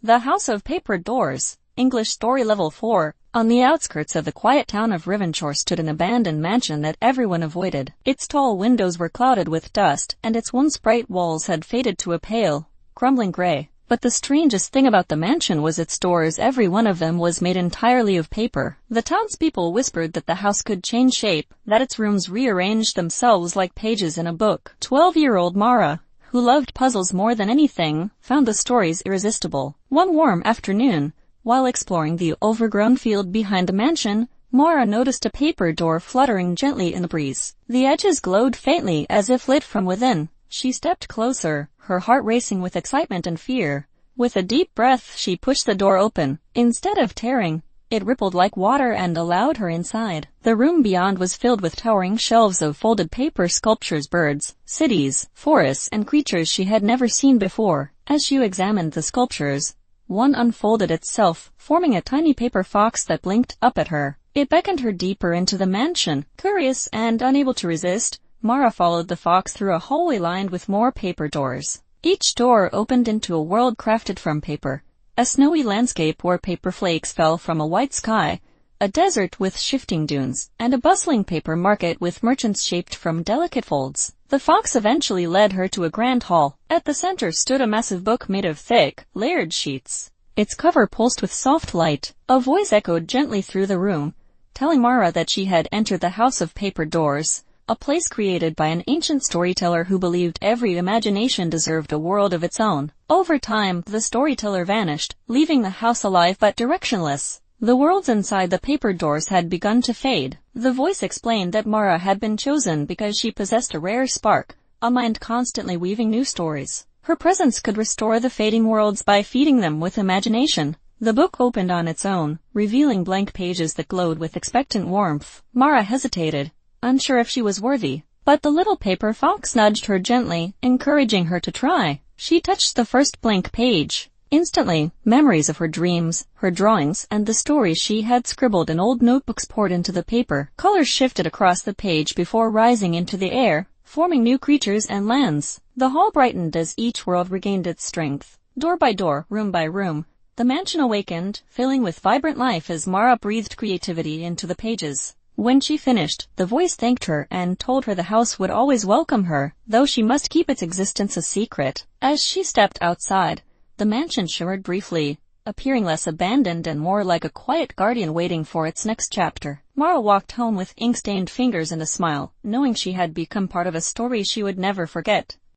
The House of Papered Doors, English Story Level 4. On the outskirts of the quiet town of Rivenshore stood an abandoned mansion that everyone avoided. Its tall windows were clouded with dust, and its once bright walls had faded to a pale, crumbling gray. But the strangest thing about the mansion was its doors. Every one of them was made entirely of paper. The townspeople whispered that the house could change shape, that its rooms rearranged themselves like pages in a book. 12-year-old Mara, who loved puzzles more than anything, found the stories irresistible. One warm afternoon, while exploring the overgrown field behind the mansion, Mara noticed a paper door fluttering gently in the breeze. The edges glowed faintly as if lit from within. She stepped closer, her heart racing with excitement and fear. With a deep breath, she pushed the door open. Instead of tearing, it rippled like water and allowed her inside. The room beyond was filled with towering shelves of folded paper sculptures, birds, cities, forests, and creatures she had never seen before. As she examined the sculptures, one unfolded itself, forming a tiny paper fox that blinked up at her. It beckoned her deeper into the mansion. Curious and unable to resist, Mara followed the fox through a hallway lined with more paper doors. Each door opened into a world crafted from paper. A snowy landscape where paper flakes fell from a white sky, a desert with shifting dunes, and a bustling paper market with merchants shaped from delicate folds. The fox eventually led her to a grand hall. At the center stood a massive book made of thick, layered sheets. Its cover pulsed with soft light. A voice echoed gently through the room, telling Mara that she had entered the House of Papered Doors, a place created by an ancient storyteller who believed every imagination deserved a world of its own. Over time, the storyteller vanished, leaving the house alive but directionless. The worlds inside the papered doors had begun to fade. The voice explained that Mara had been chosen because she possessed a rare spark, a mind constantly weaving new stories. Her presence could restore the fading worlds by feeding them with imagination. The book opened on its own, revealing blank pages that glowed with expectant warmth. Mara hesitated, unsure if she was worthy, but the little paper fox nudged her gently, encouraging her to try. She touched the first blank page. Instantly, memories of her dreams, her drawings, and the stories she had scribbled in old notebooks poured into the paper. Colors shifted across the page before rising into the air, forming new creatures and lands. The hall brightened as each world regained its strength. Door by door, room by room, the mansion awakened, filling with vibrant life as Mara breathed creativity into the pages. When she finished, the voice thanked her and told her the house would always welcome her, though she must keep its existence a secret. As she stepped outside, the mansion shimmered briefly, appearing less abandoned and more like a quiet guardian waiting for its next chapter. Mara walked home with ink-stained fingers and a smile, knowing she had become part of a story she would never forget.